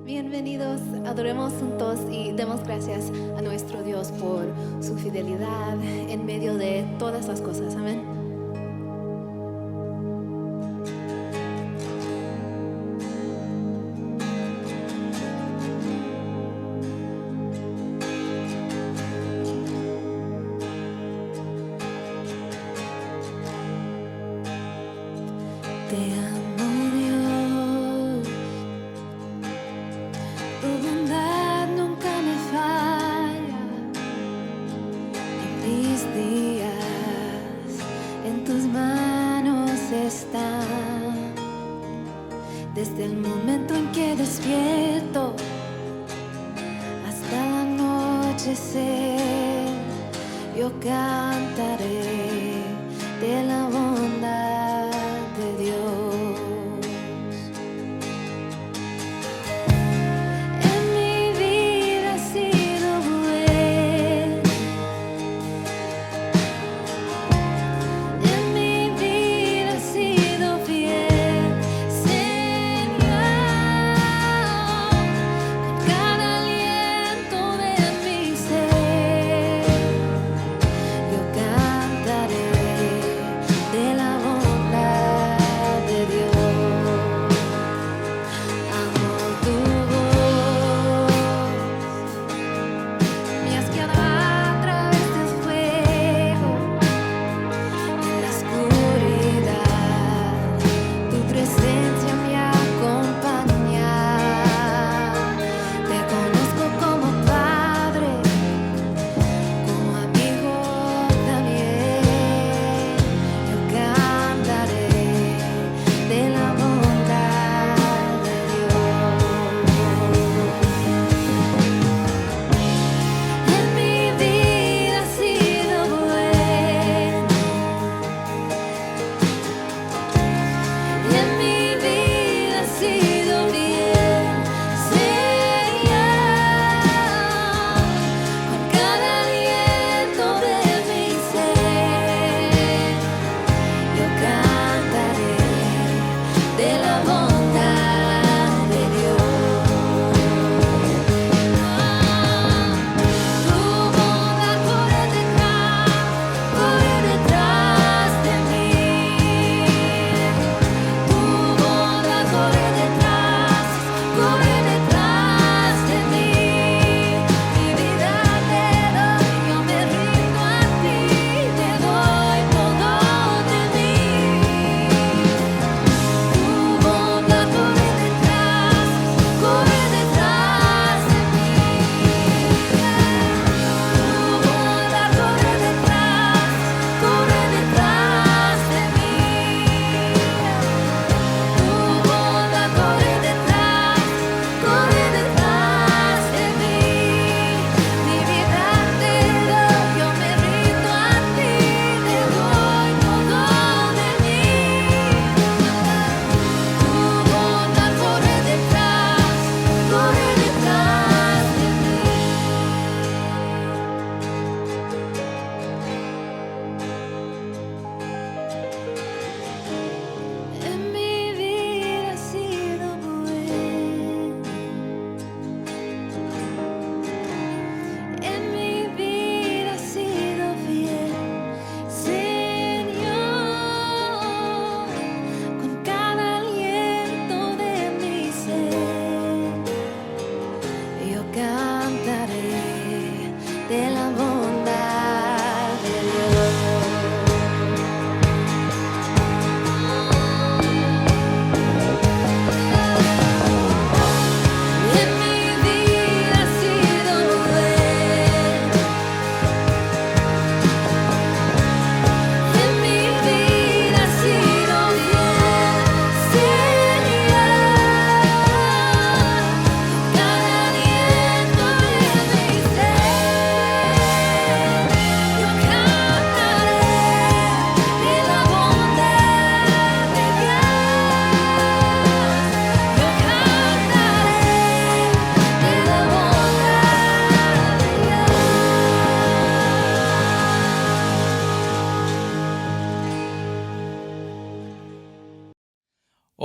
Bienvenidos, adoremos juntos y demos gracias a nuestro Dios por su fidelidad en medio de todas las cosas. Amén. Te amo, Dios, tu bondad nunca me falla. En mis días, en tus manos están. Desde el momento en que despierto hasta el anochecer, yo cantaré de la bondad de Dios. En mi vida ha sido bueno, en mi vida ha sido fiel, Señor. Con cada aliento de mi ser, yo cantaré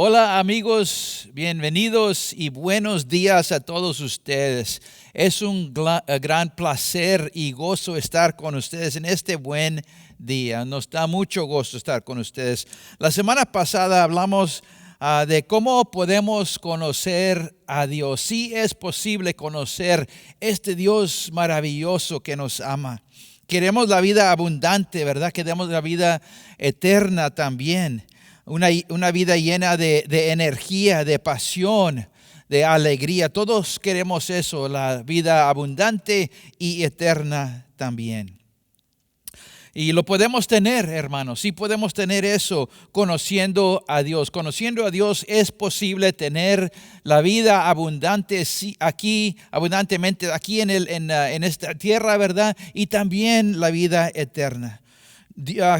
Hola amigos, bienvenidos y buenos días a todos ustedes. Es un gran placer y gozo estar con ustedes en este buen día. Nos da mucho gozo estar con ustedes. La semana pasada hablamos de cómo podemos conocer a Dios. Sí es posible conocer este Dios maravilloso que nos ama. Queremos la vida abundante, ¿verdad? Queremos la vida eterna también. Una vida llena de energía, de pasión, de alegría. Todos queremos eso, la vida abundante y eterna también. Y lo podemos tener, hermanos, sí podemos tener eso conociendo a Dios. Conociendo a Dios es posible tener la vida abundante abundantemente aquí en esta tierra, ¿verdad? Y también la vida eterna.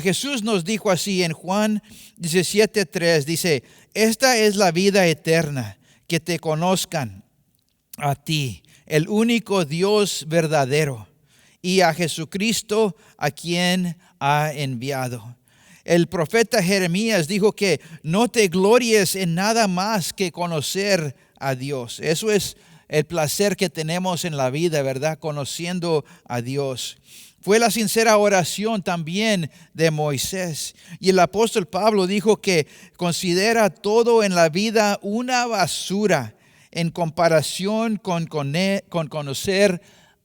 Jesús nos dijo así en Juan 17:3, dice, esta es la vida eterna, que te conozcan a ti, el único Dios verdadero, y a Jesucristo a quien ha enviado. El profeta Jeremías dijo que no te glories en nada más que conocer a Dios. Eso es el placer que tenemos en la vida, ¿verdad? Conociendo a Dios. Fue la sincera oración también de Moisés. Y el apóstol Pablo dijo que considera todo en la vida una basura en comparación con conocer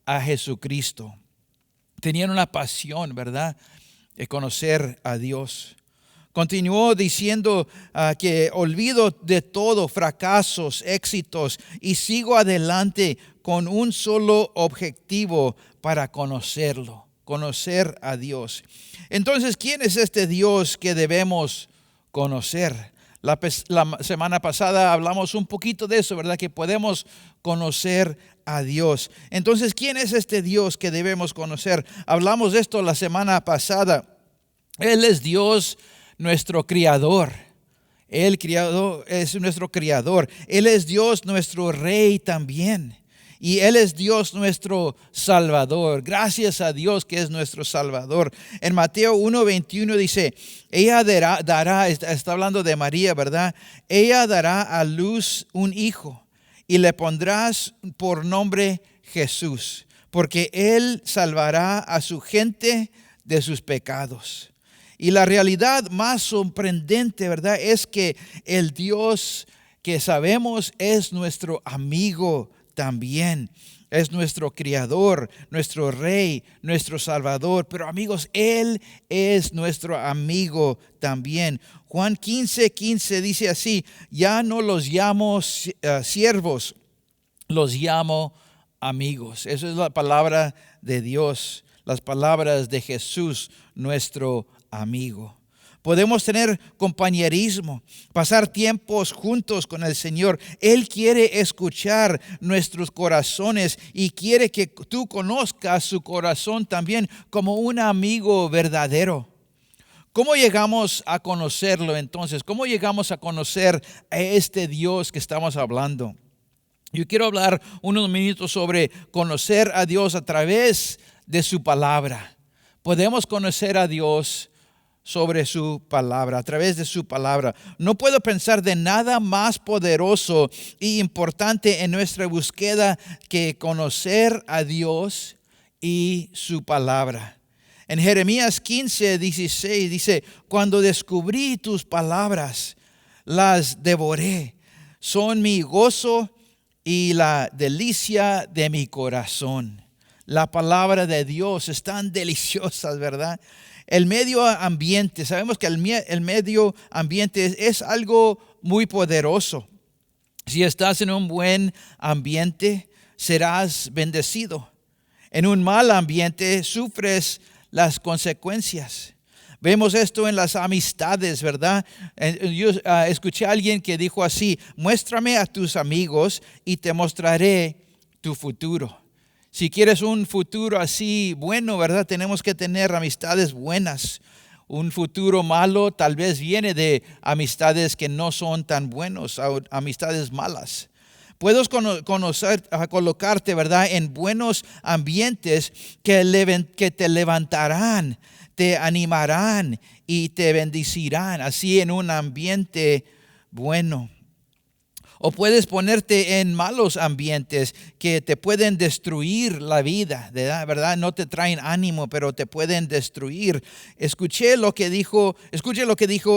a Jesucristo. Tenían una pasión, ¿verdad?, de conocer a Dios. Continuó diciendo que olvido de todo, fracasos, éxitos, y sigo adelante con un solo objetivo para conocerlo, conocer a Dios. Entonces, ¿quién es este Dios que debemos conocer? La semana pasada hablamos un poquito de eso, ¿verdad? Que podemos conocer a Dios. Entonces, ¿quién es este Dios que debemos conocer? Hablamos de esto la semana pasada. Él es Dios, nuestro Creador. Él es nuestro Creador. Él es Dios, nuestro Rey también. Y Él es Dios nuestro Salvador. Gracias a Dios que es nuestro Salvador. En Mateo 1:21 dice, ella dará, está hablando de María, ¿verdad? Ella dará a luz un hijo y le pondrás por nombre Jesús, porque Él salvará a su gente de sus pecados. Y la realidad más sorprendente, ¿verdad?, es que el Dios que sabemos es nuestro amigo también. Es nuestro Creador, nuestro Rey, nuestro Salvador. Pero amigos, Él es nuestro amigo también. Juan 15:15 dice así, ya no los llamo siervos, los llamo amigos. Esa es la palabra de Dios, las palabras de Jesús, nuestro amigo. Podemos tener compañerismo, pasar tiempos juntos con el Señor. Él quiere escuchar nuestros corazones y quiere que tú conozcas su corazón también como un amigo verdadero. ¿Cómo llegamos a conocerlo entonces? ¿Cómo llegamos a conocer a este Dios que estamos hablando? Yo quiero hablar unos minutos sobre conocer a Dios a través de su palabra. Podemos conocer a Dios sobre su palabra, a través de su palabra. No puedo pensar de nada más poderoso y importante en nuestra búsqueda que conocer a Dios y su palabra. En Jeremías 15:16 dice, cuando descubrí tus palabras, las devoré. Son mi gozo y la delicia de mi corazón. La palabra de Dios es tan deliciosa, ¿verdad? El medio ambiente, sabemos que el medio ambiente es algo muy poderoso. Si estás en un buen ambiente, serás bendecido. En un mal ambiente, sufres las consecuencias. Vemos esto en las amistades, ¿verdad? Yo escuché a alguien que dijo así, muéstrame a tus amigos y te mostraré tu futuro. Si quieres un futuro así bueno, ¿verdad? Tenemos que tener amistades buenas. Un futuro malo tal vez viene de amistades que no son tan buenos, amistades malas. Puedes colocarte, ¿verdad?, en buenos ambientes que te levantarán, te animarán y te bendecirán. Así en un ambiente bueno. O puedes ponerte en malos ambientes que te pueden destruir la vida, ¿verdad? No te traen ánimo, pero te pueden destruir. Escuche lo que dijo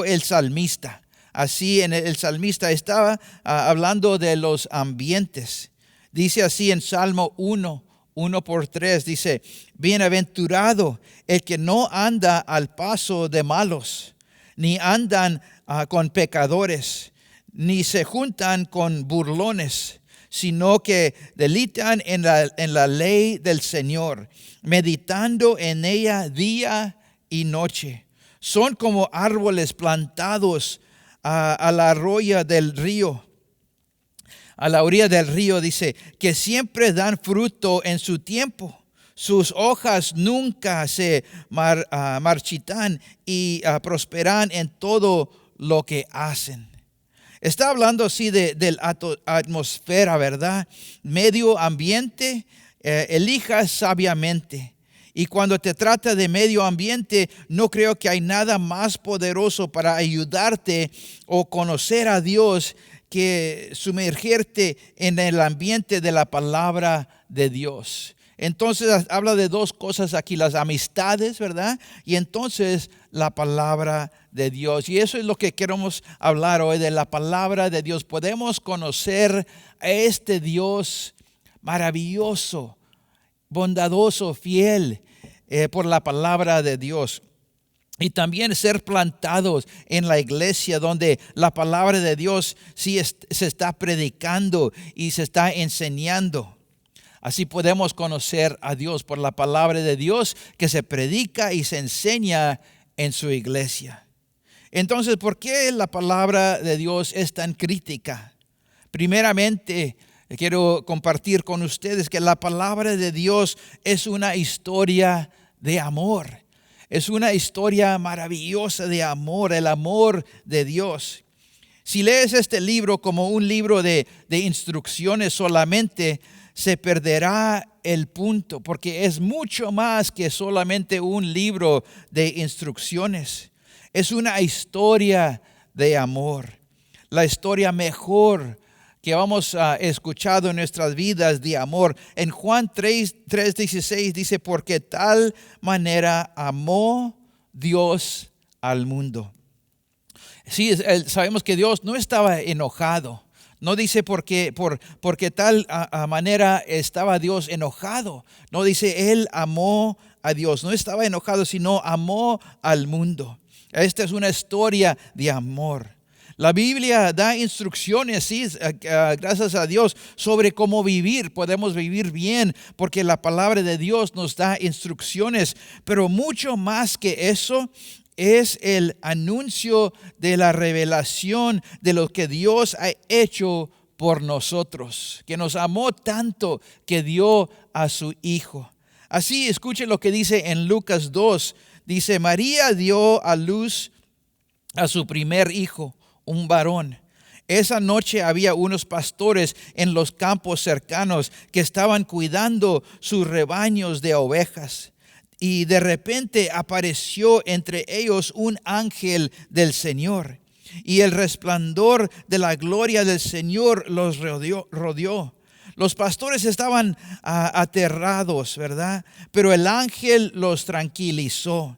el salmista. Así el salmista estaba hablando de los ambientes. Dice así en Salmo 1:3, dice: bienaventurado el que no anda al paso de malos, ni andan con pecadores, ni se juntan con burlones, sino que delitan en la ley del Señor, meditando en ella día y noche. Son como árboles plantados a la orilla del río. A la orilla del río, dice, que siempre dan fruto en su tiempo. Sus hojas nunca se marchitan y prosperan en todo lo que hacen. Está hablando así de la atmósfera, ¿verdad? Medio ambiente, elija sabiamente. Y cuando te trata de medio ambiente, no creo que hay nada más poderoso para ayudarte o conocer a Dios que sumergirte en el ambiente de la palabra de Dios. Entonces habla de dos cosas aquí: las amistades, ¿verdad? Y entonces la palabra de Dios. Y eso es lo que queremos hablar hoy, de la palabra de Dios. Podemos conocer a este Dios maravilloso, bondadoso, fiel, por la palabra de Dios. Y también ser plantados en la iglesia donde la palabra de Dios sí se está predicando y se está enseñando. Así podemos conocer a Dios por la palabra de Dios que se predica y se enseña en su iglesia. Entonces, ¿por qué la palabra de Dios es tan crítica? Primeramente, quiero compartir con ustedes que la palabra de Dios es una historia de amor. Es una historia maravillosa de amor, el amor de Dios. Si lees este libro como un libro de instrucciones solamente, se perderá el punto, porque es mucho más que solamente un libro de instrucciones. Es una historia de amor, la historia mejor que hemos escuchado en nuestras vidas de amor. En Juan 3:16 dice: porque tal manera amó Dios al mundo. Sí, sabemos que Dios no estaba enojado. No dice porque tal manera estaba Dios enojado. No dice Él amó a Dios. No estaba enojado, sino amó al mundo. Esta es una historia de amor. La Biblia da instrucciones, sí, gracias a Dios, sobre cómo vivir. Podemos vivir bien porque la palabra de Dios nos da instrucciones. Pero mucho más que eso es el anuncio de la revelación de lo que Dios ha hecho por nosotros, que nos amó tanto que dio a su Hijo. Así, escuche lo que dice en Lucas 2. Dice: María dio a luz a su primer hijo, un varón. Esa noche había unos pastores en los campos cercanos que estaban cuidando sus rebaños de ovejas. Y de repente apareció entre ellos un ángel del Señor, y el resplandor de la gloria del Señor los rodeó. Los pastores estaban aterrados, ¿verdad? Pero el ángel los tranquilizó.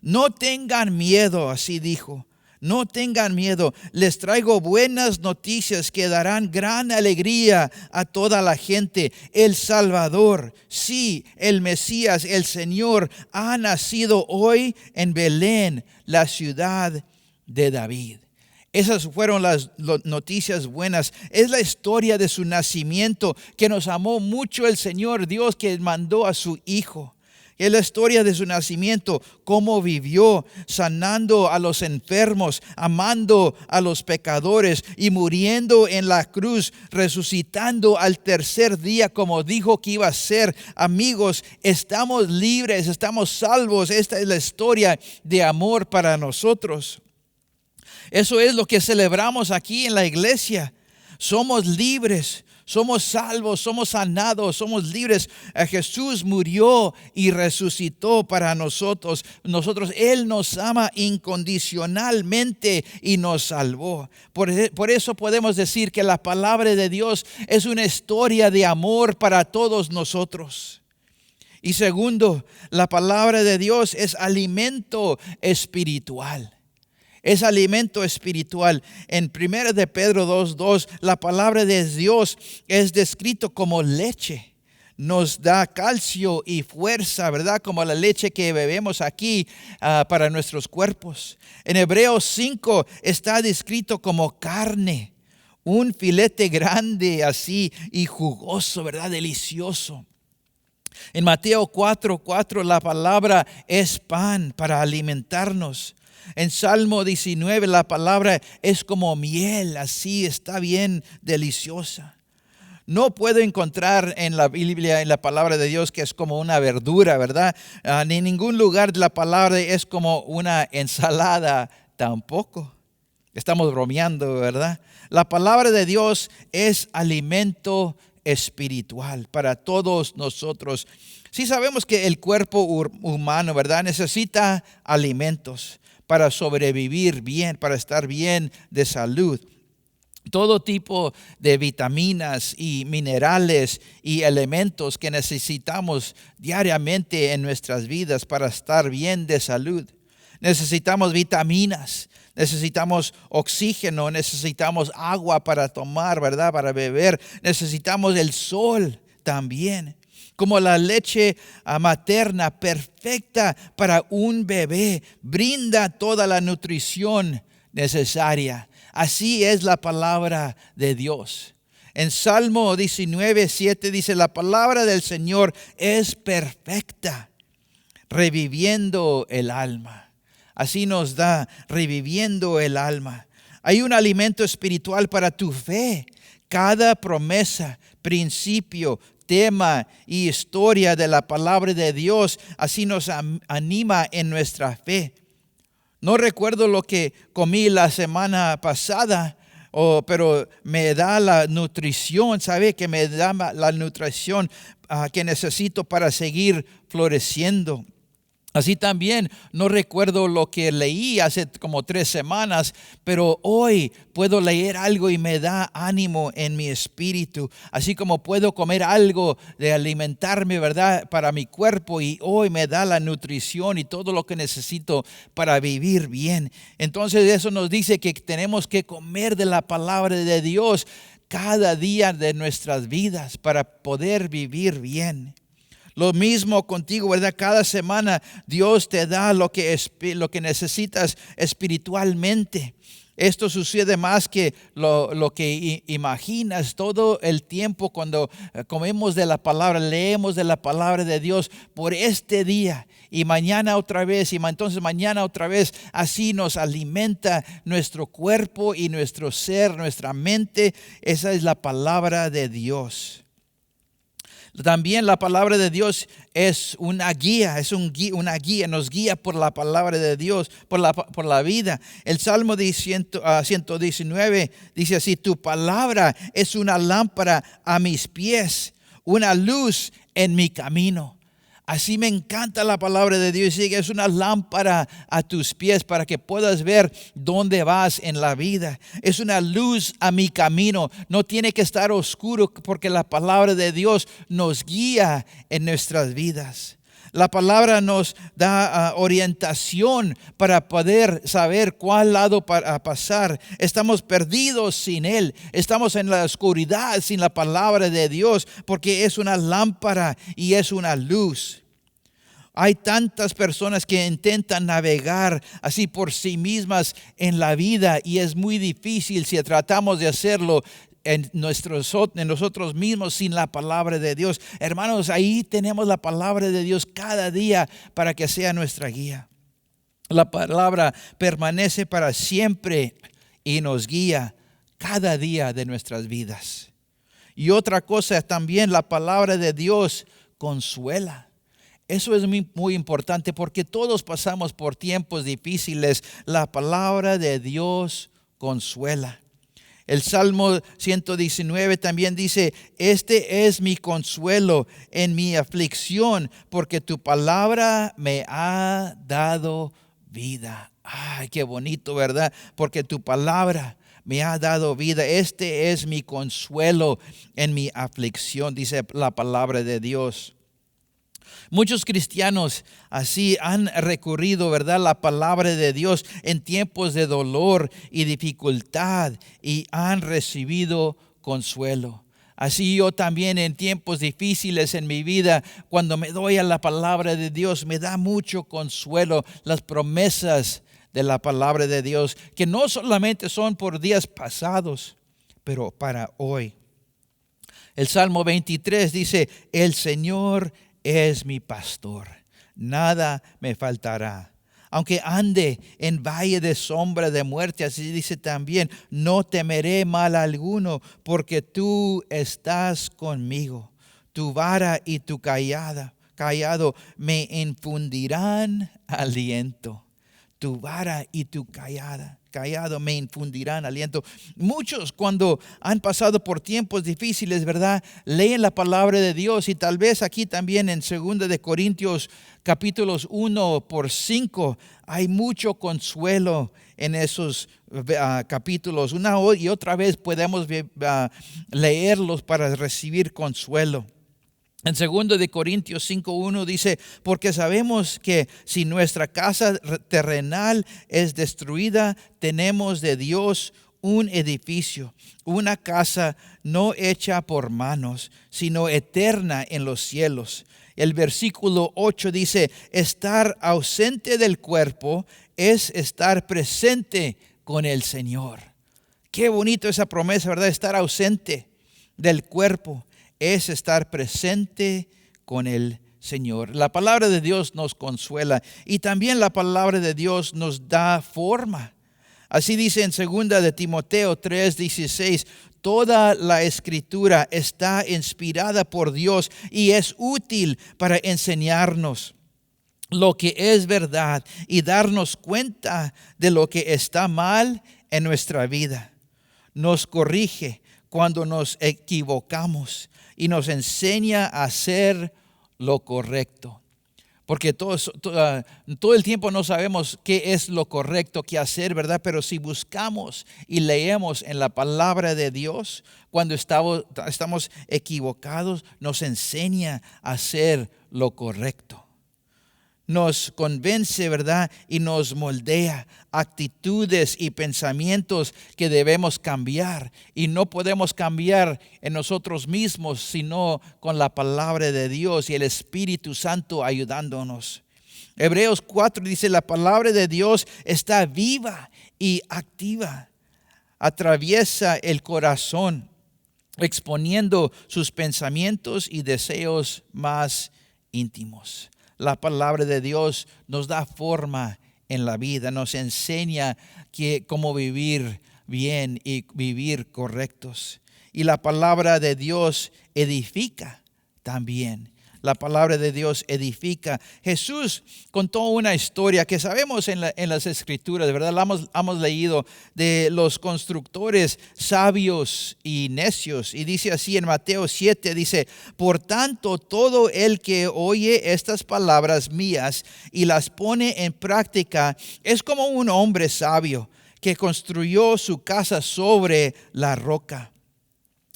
No tengan miedo, así dijo. No tengan miedo, les traigo buenas noticias que darán gran alegría a toda la gente. El Salvador, sí, el Mesías, el Señor, ha nacido hoy en Belén, la ciudad de David. Esas fueron las noticias buenas. Es la historia de su nacimiento, que nos amó mucho el Señor Dios, que mandó a su Hijo. Es la historia de su nacimiento, cómo vivió, sanando a los enfermos, amando a los pecadores y muriendo en la cruz, resucitando al tercer día como dijo que iba a ser. Amigos, estamos libres, estamos salvos. Esta es la historia de amor para nosotros. Eso es lo que celebramos aquí en la iglesia. Somos libres. Somos salvos, somos sanados, somos libres. Jesús murió y resucitó para nosotros. Él nos ama incondicionalmente y nos salvó. Por eso podemos decir que la palabra de Dios es una historia de amor para todos nosotros. Y segundo, la palabra de Dios es alimento espiritual. Es alimento espiritual. En 1 de Pedro 2:2, la palabra de Dios es descrito como leche. Nos da calcio y fuerza, ¿verdad? Como la leche que bebemos aquí para nuestros cuerpos. En Hebreos 5 está descrito como carne. Un filete grande así y jugoso, ¿verdad? Delicioso. En Mateo 4:4 la palabra es pan para alimentarnos. En Salmo 19 la palabra es como miel, así está bien deliciosa. No puedo encontrar en la Biblia, en la palabra de Dios, que es como una verdura, ¿verdad? Ni en ningún lugar de la palabra es como una ensalada tampoco. Estamos bromeando, ¿verdad? La palabra de Dios es alimento espiritual para todos nosotros. Sí sabemos que el cuerpo humano, ¿verdad? Necesita alimentos para sobrevivir bien, para estar bien de salud. Todo tipo de vitaminas y minerales y elementos que necesitamos diariamente en nuestras vidas para estar bien de salud. Necesitamos vitaminas, necesitamos oxígeno, necesitamos agua para tomar, ¿verdad? Para beber. Necesitamos el sol también. Como la leche materna perfecta para un bebé, brinda toda la nutrición necesaria. Así es la palabra de Dios. En Salmo 19:7 dice, la palabra del Señor es perfecta, reviviendo el alma. Así nos da, reviviendo el alma. Hay un alimento espiritual para tu fe. Cada promesa, principio, tema y historia de la palabra de Dios así nos anima en nuestra fe. No recuerdo lo que comí la semana pasada, pero me da la nutrición, ¿sabe? Que me da la nutrición que necesito para seguir floreciendo. Así también no recuerdo lo que leí hace como 3 semanas, pero hoy puedo leer algo y me da ánimo en mi espíritu. Así como puedo comer algo de alimentarme, ¿verdad? Para mi cuerpo, y hoy me da la nutrición y todo lo que necesito para vivir bien. Entonces eso nos dice que tenemos que comer de la palabra de Dios cada día de nuestras vidas para poder vivir bien. Lo mismo contigo, ¿verdad? Cada semana Dios te da lo que necesitas espiritualmente. Esto sucede más que lo que imaginas todo el tiempo cuando comemos de la palabra, leemos de la palabra de Dios por este día y mañana otra vez y entonces mañana otra vez. Así nos alimenta nuestro cuerpo y nuestro ser, nuestra mente. Esa es la palabra de Dios. También la palabra de Dios es una guía, una guía, nos guía por la palabra de Dios, por la vida. El Salmo 119 dice así, tu palabra es una lámpara a mis pies, una luz en mi camino. Así me encanta la palabra de Dios, y es una lámpara a tus pies para que puedas ver dónde vas en la vida. Es una luz a mi camino. No tiene que estar oscuro porque la palabra de Dios nos guía en nuestras vidas. La palabra nos da orientación para poder saber cuál lado para pasar. Estamos perdidos sin Él. Estamos en la oscuridad sin la palabra de Dios porque es una lámpara y es una luz. Hay tantas personas que intentan navegar así por sí mismas en la vida y es muy difícil si tratamos de hacerlo en nosotros mismos sin la palabra de Dios. Hermanos, ahí tenemos la palabra de Dios cada día para que sea nuestra guía. La palabra permanece para siempre y nos guía cada día de nuestras vidas. Y otra cosa también, la palabra de Dios consuela. Eso es muy importante porque todos pasamos por tiempos difíciles. La palabra de Dios consuela. El Salmo 119 también dice, este es mi consuelo en mi aflicción, porque tu palabra me ha dado vida. Ay, qué bonito, ¿verdad? Porque tu palabra me ha dado vida. Este es mi consuelo en mi aflicción, dice la palabra de Dios. Muchos cristianos así han recurrido, ¿verdad?, la palabra de Dios en tiempos de dolor y dificultad y han recibido consuelo. Así yo también en tiempos difíciles en mi vida, cuando me doy a la palabra de Dios, me da mucho consuelo las promesas de la palabra de Dios, que no solamente son por días pasados, pero para hoy. El Salmo 23 dice, el Señor es mi pastor, nada me faltará. Aunque ande en valle de sombra de muerte, así dice también, no temeré mal alguno, porque tú estás conmigo. Tu vara y tu cayado me infundirán aliento. Tu vara y tu cayado me infundirán aliento. Muchos cuando han pasado por tiempos difíciles, ¿verdad?, leen la palabra de Dios y tal vez aquí también en 2 de Corintios capítulos 1-5 hay mucho consuelo en esos capítulos. Una y otra vez podemos leerlos para recibir consuelo. En 2 de Corintios 5:1 dice, porque sabemos que si nuestra casa terrenal es destruida, tenemos de Dios un edificio, una casa no hecha por manos, sino eterna en los cielos. El versículo 8 dice, estar ausente del cuerpo es estar presente con el Señor. Qué bonito esa promesa, ¿verdad? Estar ausente del cuerpo es estar presente con el Señor. La palabra de Dios nos consuela y también la palabra de Dios nos da forma. Así dice en 2 de Timoteo 3:16, toda la escritura está inspirada por Dios y es útil para enseñarnos lo que es verdad y darnos cuenta de lo que está mal en nuestra vida. Nos corrige cuando nos equivocamos y nos enseña a hacer lo correcto. Porque todo el tiempo no sabemos qué es lo correcto que hacer, ¿verdad? Pero si buscamos y leemos en la palabra de Dios, cuando estamos equivocados, nos enseña a hacer lo correcto. Nos convence, ¿verdad? Y nos moldea actitudes y pensamientos que debemos cambiar. Y no podemos cambiar en nosotros mismos, sino con la palabra de Dios y el Espíritu Santo ayudándonos. Hebreos 4 dice, la palabra de Dios está viva y activa. Atraviesa el corazón, exponiendo sus pensamientos y deseos más íntimos. La palabra de Dios nos da forma en la vida, nos enseña cómo vivir bien y vivir correctos. Y la palabra de Dios edifica también. La palabra de Dios edifica. Jesús contó una historia que sabemos en las Escrituras, ¿verdad? La hemos leído de los constructores sabios y necios. Y dice así en Mateo 7, dice, por tanto, todo el que oye estas palabras mías y las pone en práctica es como un hombre sabio que construyó su casa sobre la roca.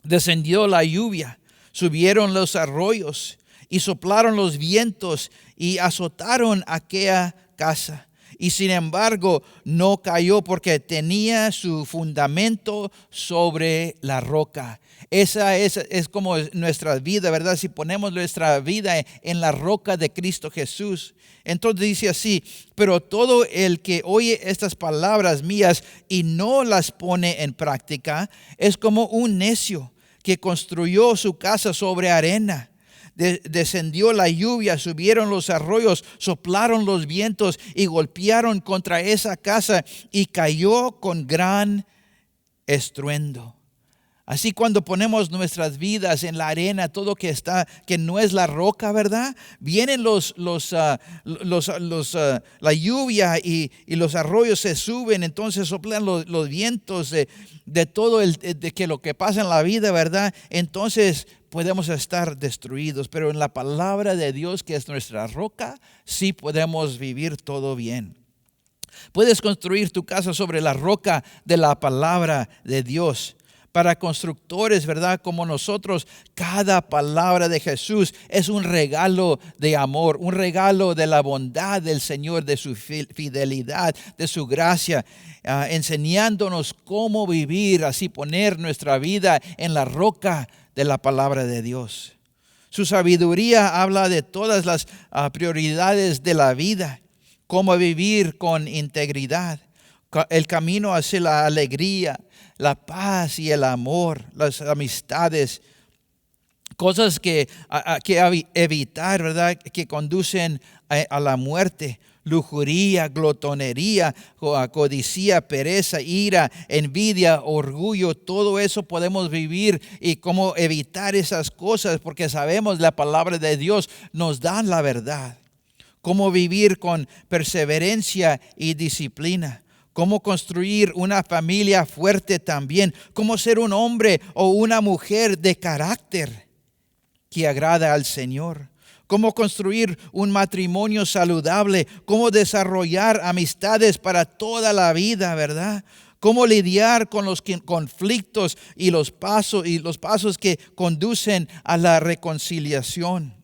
Descendió la lluvia, subieron los arroyos y soplaron los vientos y azotaron aquella casa. Y sin embargo no cayó porque tenía su fundamento sobre la roca. Esa es como nuestra vida, ¿verdad? Si ponemos nuestra vida en la roca de Cristo Jesús. Entonces dice así, pero todo el que oye estas palabras mías y no las pone en práctica, es como un necio que construyó su casa sobre arena. Descendió la lluvia, subieron los arroyos, soplaron los vientos y golpearon contra esa casa y cayó con gran estruendo. Así cuando ponemos nuestras vidas en la arena, todo que no es la roca, ¿verdad? Vienen la lluvia y los arroyos se suben, entonces soplan los vientos de todo de lo que pasa en la vida, ¿verdad? Entonces podemos estar destruidos, pero en la palabra de Dios, que es nuestra roca, sí podemos vivir todo bien. Puedes construir tu casa sobre la roca de la palabra de Dios. Para constructores, ¿verdad? Como nosotros, cada palabra de Jesús es un regalo de amor, un regalo de la bondad del Señor, de su fidelidad, de su gracia, enseñándonos cómo vivir, así poner nuestra vida en la roca de la palabra de Dios. Su sabiduría habla de todas las prioridades de la vida, cómo vivir con integridad, el camino hacia la alegría, la paz y el amor, las amistades, cosas que evitar, ¿verdad? Que conducen a la muerte, lujuria, glotonería, codicia, pereza, ira, envidia, orgullo, todo eso podemos vivir y cómo evitar esas cosas, porque sabemos la palabra de Dios nos da la verdad. Cómo vivir con perseverancia y disciplina. Cómo construir una familia fuerte también. Cómo ser un hombre o una mujer de carácter que agrada al Señor. Cómo construir un matrimonio saludable. Cómo desarrollar amistades para toda la vida, ¿verdad? Cómo lidiar con los conflictos y los pasos que conducen a la reconciliación.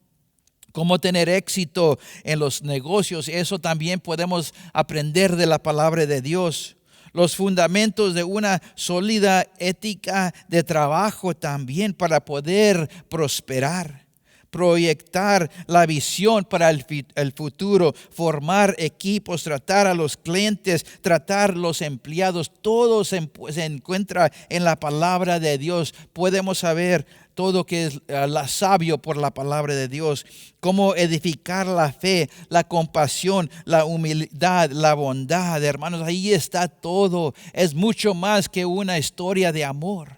Cómo tener éxito en los negocios, eso también podemos aprender de la palabra de Dios. Los fundamentos de una sólida ética de trabajo también para poder prosperar. Proyectar la visión para el futuro, formar equipos, tratar a los clientes, tratar a los empleados. Todo se encuentra en la palabra de Dios. Podemos saber todo que es sabio por la palabra de Dios, cómo edificar la fe, la compasión, la humildad, la bondad, hermanos, ahí está todo. Es mucho más que una historia de amor.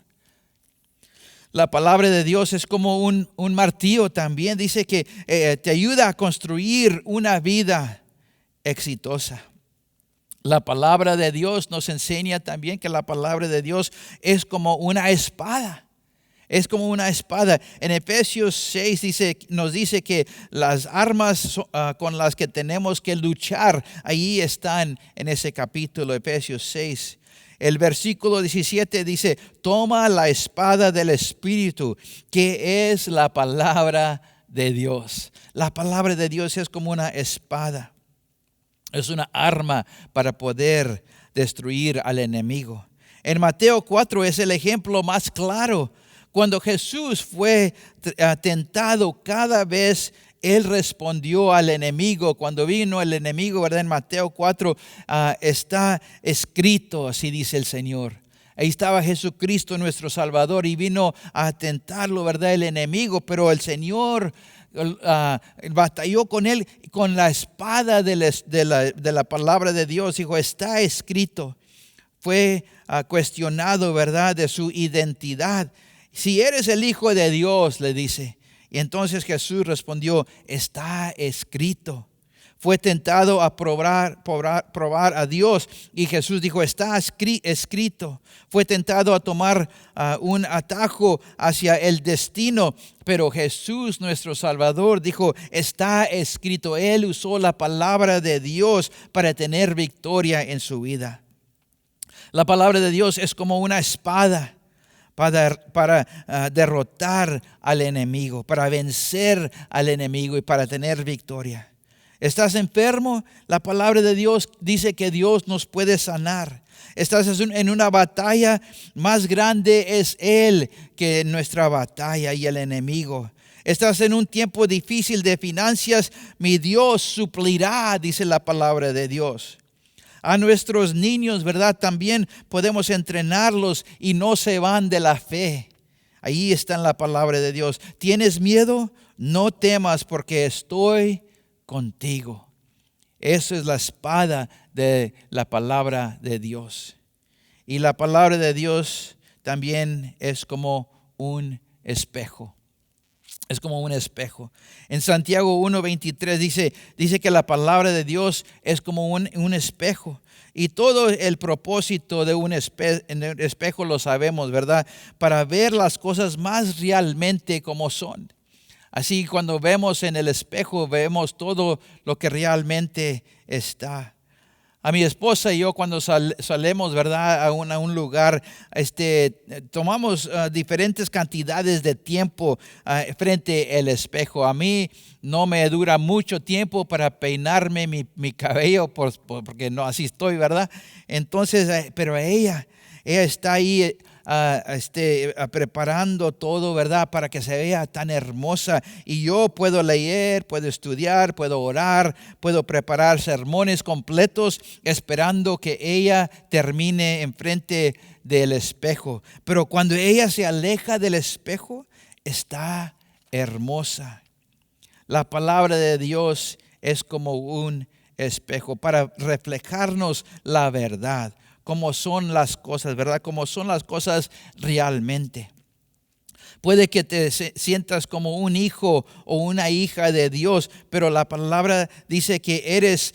La palabra de Dios es como un martillo también, dice que te ayuda a construir una vida exitosa. La palabra de Dios nos enseña también que la palabra de Dios es como una espada. Es como una espada. En Efesios 6 nos dice que las armas con las que tenemos que luchar, ahí están en ese capítulo, Efesios 6. El versículo 17 dice, toma la espada del Espíritu, que es la palabra de Dios. La palabra de Dios es como una espada. Es una arma para poder destruir al enemigo. En Mateo 4 es el ejemplo más claro. Cuando Jesús fue tentado, cada vez Él respondió al enemigo. Cuando vino el enemigo, ¿verdad? En Mateo 4 está escrito, así dice el Señor. Ahí estaba Jesucristo, nuestro Salvador, y vino a tentarlo, ¿verdad? El enemigo, pero el Señor batalló con él con la espada de la palabra de Dios. Dijo, está escrito. Fue cuestionado, ¿verdad? De su identidad. Si eres el Hijo de Dios, le dice. Y entonces Jesús respondió, está escrito. Fue tentado a probar a Dios. Y Jesús dijo, está escrito. Fue tentado a tomar un atajo hacia el destino. Pero Jesús, nuestro Salvador, dijo, está escrito. Él usó la palabra de Dios para tener victoria en su vida. La palabra de Dios es como una espada para derrotar al enemigo, para vencer al enemigo y para tener victoria. ¿Estás enfermo? La palabra de Dios dice que Dios nos puede sanar. Estás en una batalla, más grande es Él que nuestra batalla y el enemigo. Estás en un tiempo difícil de finanzas, mi Dios suplirá, dice la palabra de Dios. A nuestros niños, ¿verdad? También podemos entrenarlos y no se van de la fe. Ahí está en la palabra de Dios. ¿Tienes miedo? No temas porque estoy contigo. Esa es la espada de la palabra de Dios. Y la palabra de Dios también es como un espejo. Es como un espejo. En Santiago 1:23 dice que la palabra de Dios es como un espejo. Y todo el propósito de un espejo lo sabemos, ¿verdad? Para ver las cosas más realmente como son. Así cuando vemos en el espejo, vemos todo lo que realmente está. A mi esposa y yo cuando salemos, ¿verdad?, a un lugar, tomamos diferentes cantidades de tiempo frente al espejo. A mí no me dura mucho tiempo para peinarme mi cabello porque no así estoy, ¿verdad? Entonces, pero ella está ahí preparando todo, ¿verdad?, para que se vea tan hermosa. Y yo puedo leer, puedo estudiar, puedo orar, puedo preparar sermones completos esperando que ella termine enfrente del espejo. Pero cuando ella se aleja del espejo, está hermosa. La palabra de Dios es como un espejo para reflejarnos la verdad. Cómo son las cosas, ¿verdad? Cómo son las cosas realmente. Puede que te sientas como un hijo o una hija de Dios, pero la palabra dice que eres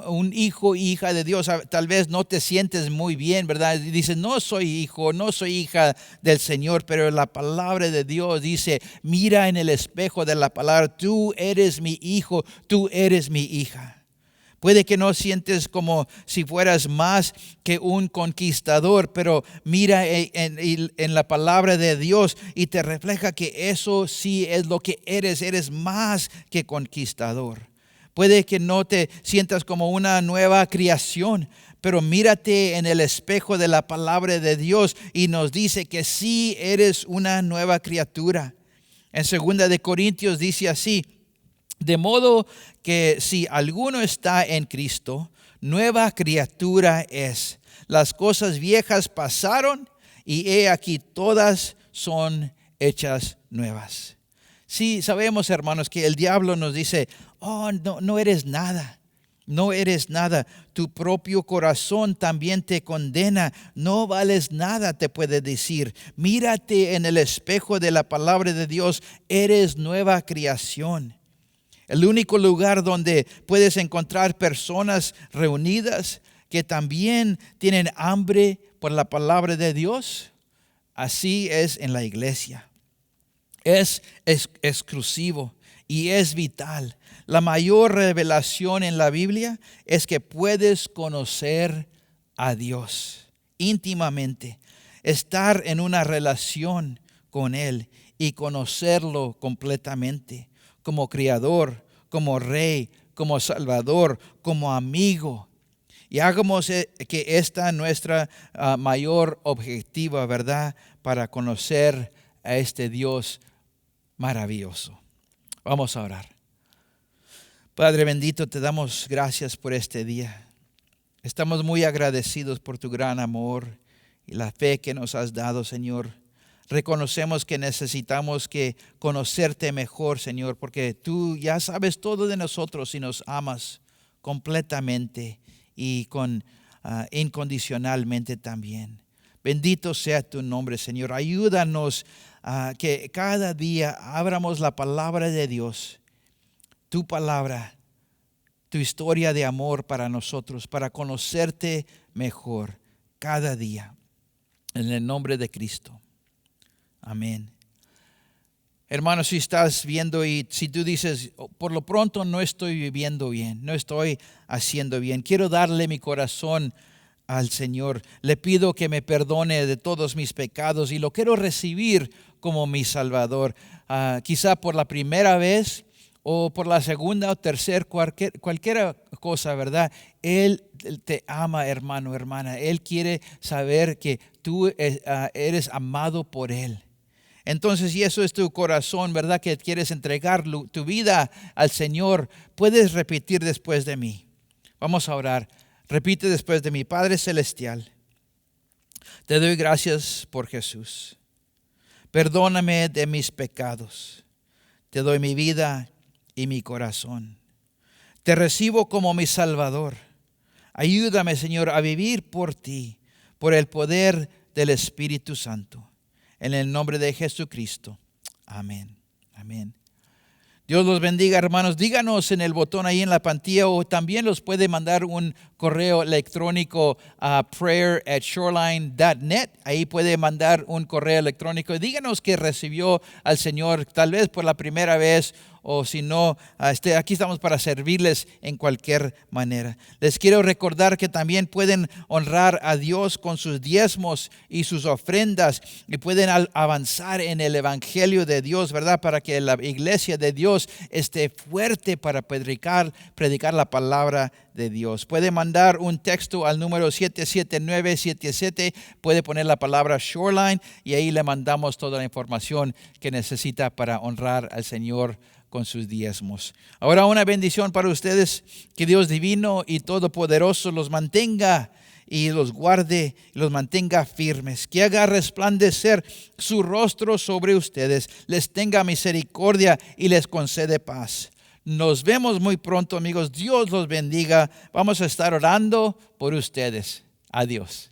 un hijo e hija de Dios. Tal vez no te sientes muy bien, ¿verdad? Dices, no soy hijo, no soy hija del Señor, pero la palabra de Dios dice, mira en el espejo de la palabra, tú eres mi hijo, tú eres mi hija. Puede que no sientes como si fueras más que un conquistador, pero mira en la palabra de Dios y te refleja que eso sí es lo que eres más que conquistador. Puede que no te sientas como una nueva creación, pero mírate en el espejo de la palabra de Dios y nos dice que sí eres una nueva criatura. En 2 de Corintios dice así, de modo que si alguno está en Cristo, nueva criatura es. Las cosas viejas pasaron y he aquí todas son hechas nuevas. Sí, sabemos, hermanos, que el diablo nos dice, oh, no eres nada. No eres nada. Tu propio corazón también te condena. No vales nada, te puede decir. Mírate en el espejo de la palabra de Dios. Eres nueva creación. El único lugar donde puedes encontrar personas reunidas que también tienen hambre por la palabra de Dios, así es en la iglesia. Es exclusivo y es vital. La mayor revelación en la Biblia es que puedes conocer a Dios íntimamente, estar en una relación con Él y conocerlo completamente. Como Creador, como Rey, como Salvador, como amigo. Y hagamos que esta nuestra mayor objetivo, ¿verdad? Para conocer a este Dios maravilloso. Vamos a orar. Padre bendito, te damos gracias por este día. Estamos muy agradecidos por tu gran amor y la fe que nos has dado, Señor. Reconocemos que necesitamos que conocerte mejor, Señor, porque tú ya sabes todo de nosotros y nos amas completamente y incondicionalmente también. Bendito sea tu nombre, Señor. Ayúdanos a que cada día abramos la palabra de Dios, tu palabra, tu historia de amor para nosotros, para conocerte mejor cada día. En el nombre de Cristo. Amén. Hermano, si estás viendo y si tú dices, por lo pronto no estoy viviendo bien, no estoy haciendo bien, quiero darle mi corazón al Señor. Le pido que me perdone de todos mis pecados y lo quiero recibir como mi Salvador. Quizá por la primera vez o por la segunda o tercera, cualquier cosa, ¿verdad? Él te ama, hermano, hermana. Él quiere saber que tú eres amado por Él. Entonces, si eso es tu corazón, ¿verdad? Que quieres entregar tu vida al Señor, puedes repetir después de mí. Vamos a orar. Repite después de mí. Padre Celestial, te doy gracias por Jesús. Perdóname de mis pecados. Te doy mi vida y mi corazón. Te recibo como mi Salvador. Ayúdame, Señor, a vivir por ti, por el poder del Espíritu Santo. En el nombre de Jesucristo. Amén. Amén. Dios los bendiga, hermanos. Díganos en el botón ahí en la pantalla, o también los puede mandar un correo electrónico a prayer@shoreline.net. Ahí puede mandar un correo electrónico y díganos que recibió al Señor, tal vez por la primera vez, o si no, aquí estamos para servirles en cualquier manera. Les quiero recordar que también pueden honrar a Dios con sus diezmos y sus ofrendas, y pueden avanzar en el Evangelio de Dios, ¿verdad? Para que la iglesia de Dios esté fuerte para predicar la palabra de Dios. Puede mandar un texto al número 77977, puede poner la palabra Shoreline y ahí le mandamos toda la información que necesita para honrar al Señor con sus diezmos. Ahora una bendición para ustedes, que Dios divino y todopoderoso los mantenga y los guarde, y los mantenga firmes, que haga resplandecer su rostro sobre ustedes, les tenga misericordia y les concede paz. Nos vemos muy pronto, amigos. Dios los bendiga. Vamos a estar orando por ustedes. Adiós.